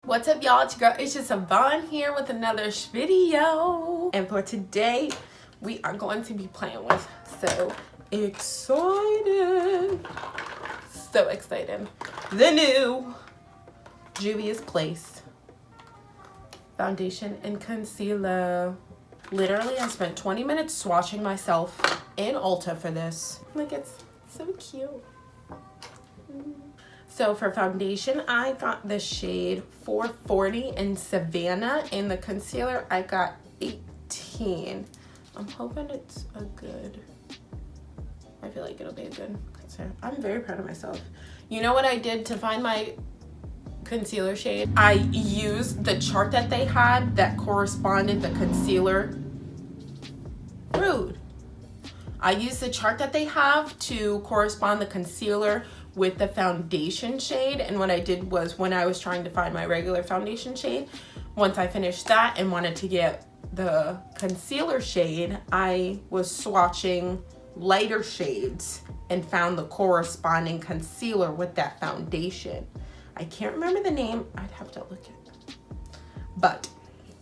What's up, y'all? It's your girl Aisha Savón here with another video. And for today, we are going to be playing with so excited. So excited. The new Juvia's Place foundation and concealer. Literally, I spent 20 minutes swatching myself in Ulta for this. Like, it's so cute. So for foundation, I got the shade 440 in Savanna. In the concealer, I got 18. I'm hoping it's a good, I feel like it'll be a good concealer. I'm very proud of myself. You know what I did to find my concealer shade? I used the chart that they had that corresponded the concealer. Rude. I used the chart that they have to correspond the concealer with the foundation shade, and what I did was when I was trying to find my regular foundation shade, once I finished that and wanted to get the concealer shade, I was swatching lighter shades and found the corresponding concealer with that foundation. I can't remember the name, I'd have to look at it, but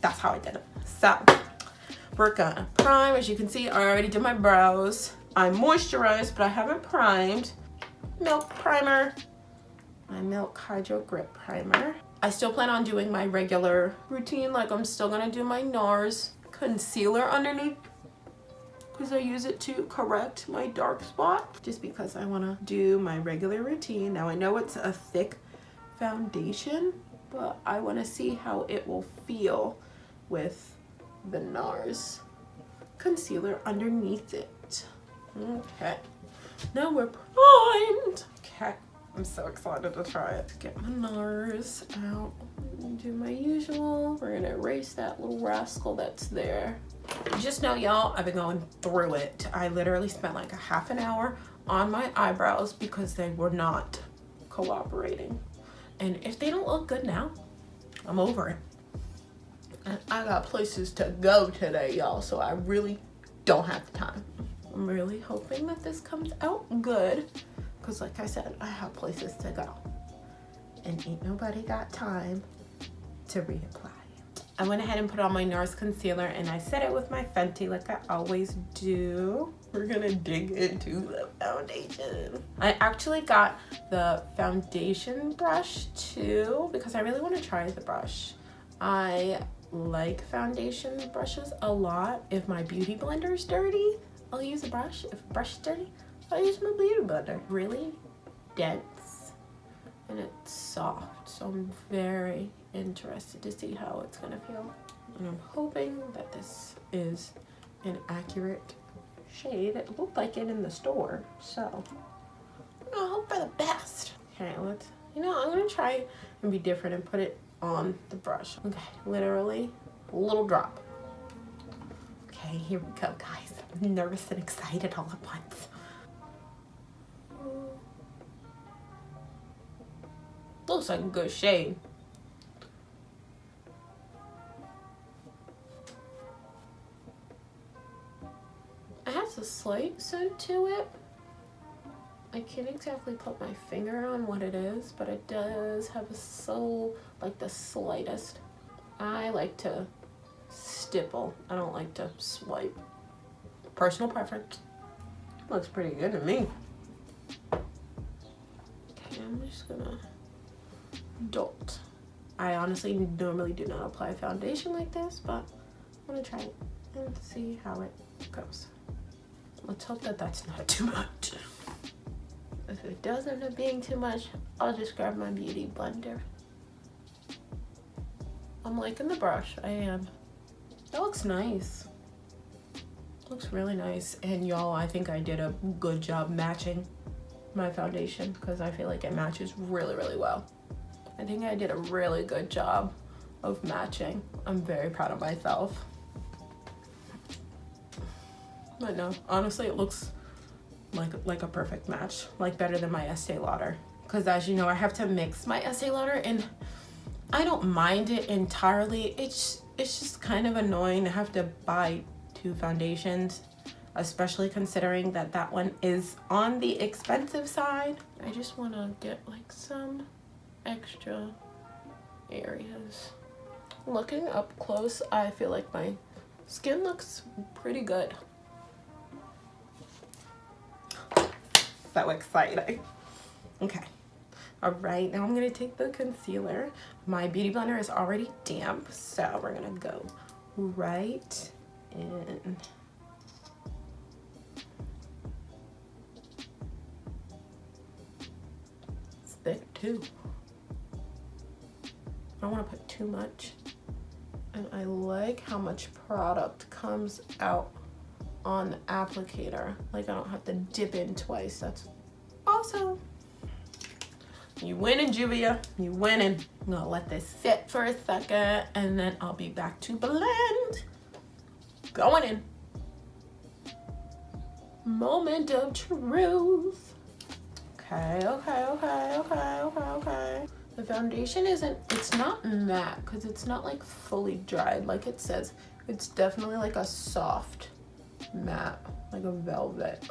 that's how I did it. So we're gonna prime. As you can see, I already did my brows. I moisturized, but I haven't primed. Milk primer, my Milk Hydro Grip primer. I still plan on doing my regular routine, like I'm still gonna do my NARS concealer underneath because I use it to correct my dark spot, just because I wanna do my regular routine. Now I know it's a thick foundation, but I wanna see how it will feel with the NARS concealer underneath it. Okay. Now we're primed. Okay, I'm so excited to try it. Get my NARS out. Do my usual. We're gonna erase that little rascal that's there. Just know, y'all, I've been going through it. I literally spent like a half an hour on my eyebrows because they were not cooperating. And if they don't look good now, I'm over it. And I got places to go today, y'all, so I really don't have the time. I'm really hoping that this comes out good because, like I said, I have places to go and ain't nobody got time to reapply. I went ahead and put on my NARS concealer and I set it with my Fenty like I always do. We're gonna dig into the foundation. I actually got the foundation brush too because I really want to try the brush. I like foundation brushes a lot. If my beauty blender is dirty, I'll use a brush. If the brush is dirty, I'll use my beauty blender. Really dense and it's soft, so I'm very interested to see how it's gonna feel. And I'm hoping that this is an accurate shade. It looked like it in the store, so I hope for the best. Okay, let's, I'm gonna try and be different and put it on the brush. Okay, literally a little drop. Okay, here we go, guys. I'm nervous and excited all at once. Looks like a good shade. It has a slight scent to it. I can't exactly put my finger on what it is, but it does have like the slightest. I like to stipple. I don't like to swipe. Personal preference. Looks pretty good to me. Okay, I'm just gonna dot. I honestly normally do not apply foundation like this, but I'm gonna try it and see how it goes. Let's hope that that's not too much. If it does end up being too much, I'll just grab my beauty blender. I'm liking the brush, I am. That looks nice. Looks really nice. And y'all, I think I did a good job matching my foundation because I feel like it matches really, really well. I think I did a really good job of matching. I'm very proud of myself. But no, honestly, it looks like a perfect match, like better than my Estee Lauder. Because as you know, I have to mix my Estee Lauder and I don't mind it entirely. It's just kind of annoying to have to buy two foundations, especially considering that one is on the expensive side. I just want to get like some extra areas. Looking up close, I feel like my skin looks pretty good. So exciting. Okay. All right, now I'm gonna take the concealer. My beauty blender is already damp, so we're gonna go right in. It's thick too. I don't want to put too much. And I like how much product comes out on the applicator. Like I don't have to dip in twice. That's awesome. You winning, Juvia. You winning. I'm gonna let this sit for a second and then I'll be back to blend. Going in. Moment of truth. Okay. The foundation it's not matte because it's not like fully dried like it says. It's definitely like a soft matte, like a velvet.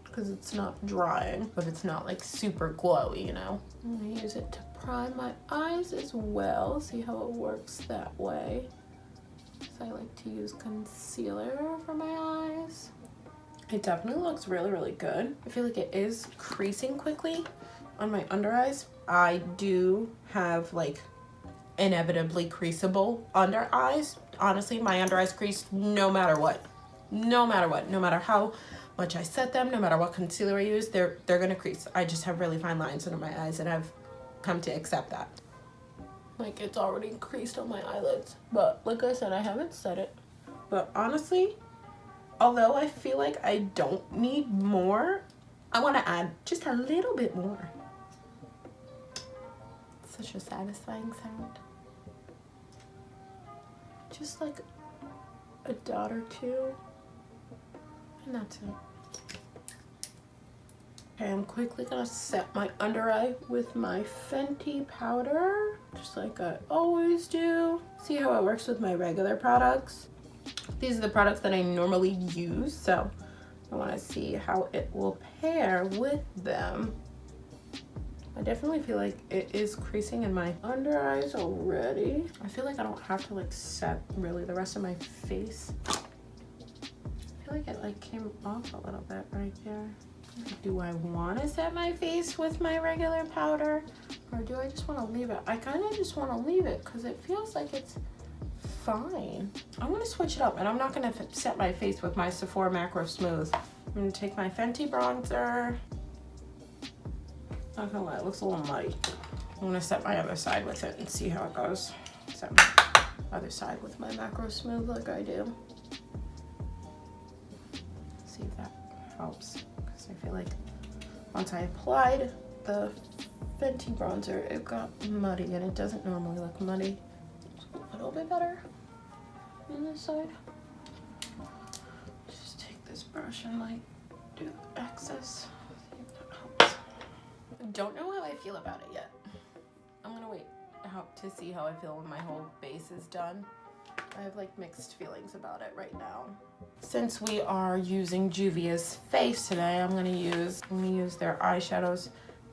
Because it's not drying, but it's not like super glowy, you know? I'm gonna use it to prime my eyes as well. See how it works that way. So I like to use concealer for my eyes. It definitely looks really, really good. I feel like it is creasing quickly on my under eyes. I do have like inevitably creasable under eyes. Honestly, my under eyes crease no matter what. No matter how much I set them, no matter what concealer I use, they're gonna crease. I just have really fine lines under my eyes and I've come to accept that. Like it's already creased on my eyelids. But like I said, I haven't set it. But honestly, although I feel like I don't need more, I wanna add just a little bit more. Such a satisfying sound. Just like a dot or two. And that's it. Okay, I'm quickly gonna set my under eye with my Fenty powder, just like I always do. See how it works with my regular products. These are the products that I normally use, so I wanna see how it will pair with them. I definitely feel like it is creasing in my under eyes already. I feel like I don't have to like set really the rest of my face. I feel like it like came off a little bit right there. Do I want to set my face with my regular powder or do I just want to leave it? I kind of just want to leave it because it feels like it's fine. I'm going to switch it up and I'm not going to set my face with my Sephora Macro Smooth. I'm going to take my Fenty bronzer. Not gonna lie, it looks a little muddy. I'm gonna set my other side with it and see how it goes. Set my other side with my Macro Smooth like I do. See if that helps. Because I feel like once I applied the Fenty bronzer, it got muddy and it doesn't normally look muddy. A little bit better on this side. Just take this brush and like do excess. Don't know how I feel about it yet. I'm gonna wait to see how I feel when my whole base is done. I have like mixed feelings about it right now. Since we are using Juvia's face today, I'm gonna use their eyeshadows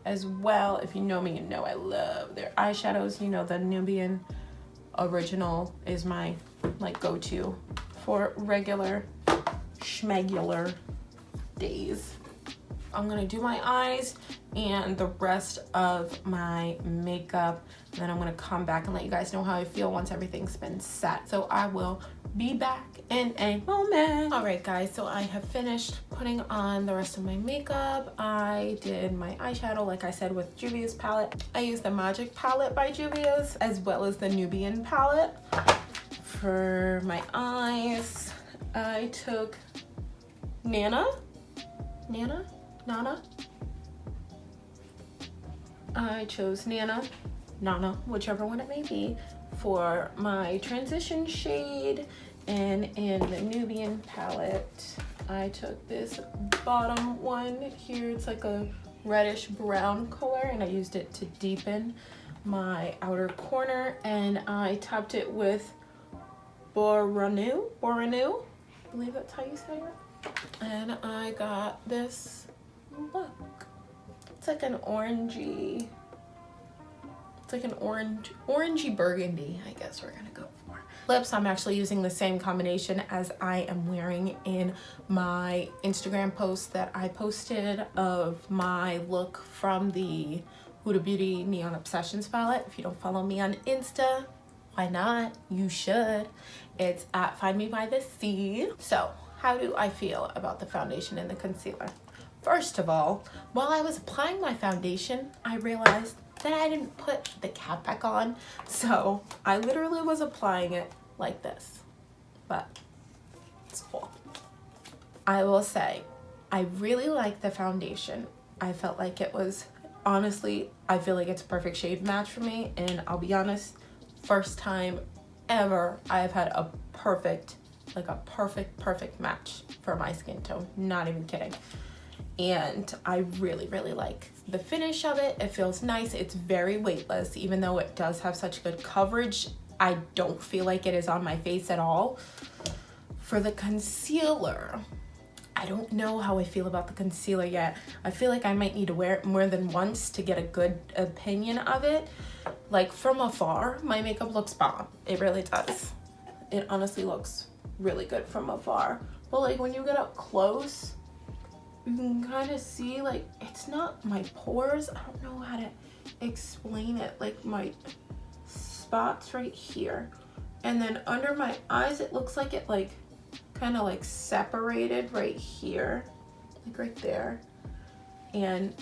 as well. If you know me, you know I love their eyeshadows. You know the Nubian Original is my like go-to for regular schmegular days. I'm gonna do my eyes and the rest of my makeup, and then I'm gonna come back and let you guys know how I feel once everything's been set. So I will be back in a moment. All right guys, so I have finished putting on the rest of my makeup. I did my eyeshadow, like I said, with Juvia's palette. I used the Magic palette by Juvia's as well as the Nubian palette. For my eyes, I took Nana? I chose Nana, whichever one it may be, for my transition shade. And in the Nubian palette, I took this bottom one here. It's like a reddish brown color, and I used it to deepen my outer corner. And I topped it with Boranu, I believe that's how you say it. And I got this look. It's like an orangey, It's like an orangey burgundy, I guess we're gonna go for. Lips, I'm actually using the same combination as I am wearing in my Instagram post that I posted of my look from the Huda Beauty Neon Obsessions palette. If you don't follow me on Insta, why not? You should. It's at Find Me by the Sea. So how do I feel about the foundation and the concealer? First of all, while I was applying my foundation, I realized that I didn't put the cap back on. So I literally was applying it like this, but it's cool. I will say, I really like the foundation. I felt like it was, honestly, I feel like it's a perfect shade match for me. And I'll be honest, first time ever I've had a perfect match for my skin tone. Not even kidding. And I really like the finish of it. It feels nice. It's very weightless, even though it does have such good coverage. I don't feel like it is on my face at all. For the concealer, I don't know how I feel about the concealer yet. I feel like I might need to wear it more than once to get a good opinion of it. Like from afar, my makeup looks bomb. It really does. It honestly looks really good from afar. But like when you get up close, you can kind of see, like, it's not my pores. I don't know how to explain it. Like my spots right here. And then under my eyes, it looks like it like kind of like separated right here. Like right there. And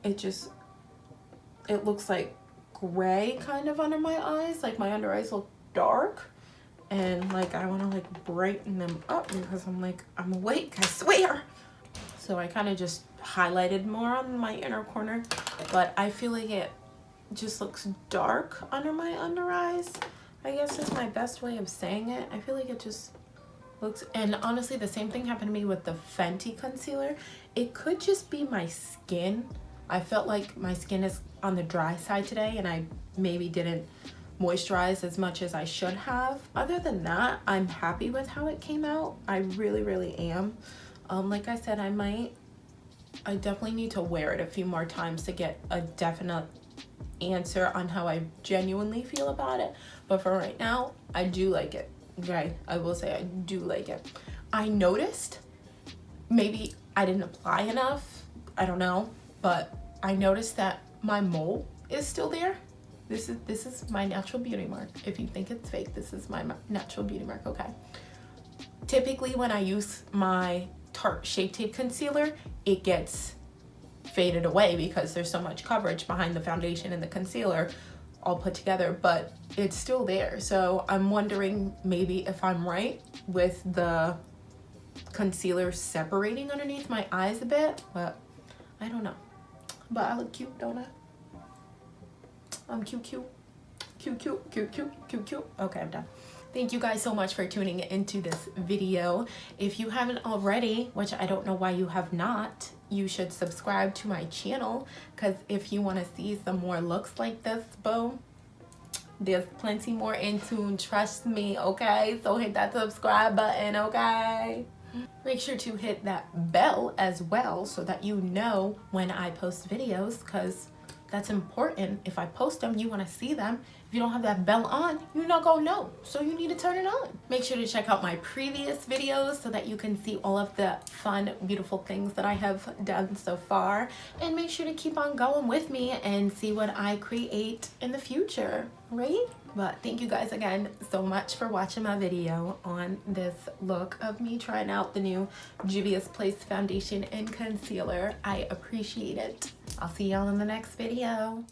it looks like gray kind of under my eyes. Like my under eyes look dark. And like I want to like brighten them up because I'm like, I'm awake, I swear. So I kind of just highlighted more on my inner corner, but I feel like it just looks dark under my under eyes. I guess is my best way of saying it. I feel like it just looks, and honestly the same thing happened to me with the Fenty concealer. It could just be my skin. I felt like my skin is on the dry side today and I maybe didn't moisturize as much as I should have. Other than that, I'm happy with how it came out. I really am. Like I said, I definitely need to wear it a few more times to get a definite answer on how I genuinely feel about it. But for right now, I do like it. Okay, I will say I do like it. I noticed, maybe I didn't apply enough, I don't know, but I noticed that my mole is still there. This is my natural beauty mark. If you think it's fake, this is my natural beauty mark, okay? Typically when I use my Tarte Shape Tape concealer, it gets faded away because there's so much coverage behind the foundation and the concealer all put together, but it's still there. So I'm wondering maybe if I'm right with the concealer separating underneath my eyes a bit, but I don't know. But I look cute, don't I? I'm cute. Okay, I'm done. Thank you guys so much for tuning into this video. If you haven't already, which I don't know why you have not, you should subscribe to my channel, because if you want to see some more looks like this, boom, there's plenty more in tune, trust me, okay? So hit that subscribe button, okay? Make sure to hit that bell as well so that you know when I post videos, because that's important. If I post them, you want to see them. If you don't have that bell on, you're not gonna know. So you need to turn it on. Make sure to check out my previous videos so that you can see all of the fun, beautiful things that I have done so far. And make sure to keep on going with me and see what I create in the future, right? But thank you guys again so much for watching my video on this look of me trying out the new Juvia's Place foundation and concealer. I appreciate it. I'll see y'all in the next video.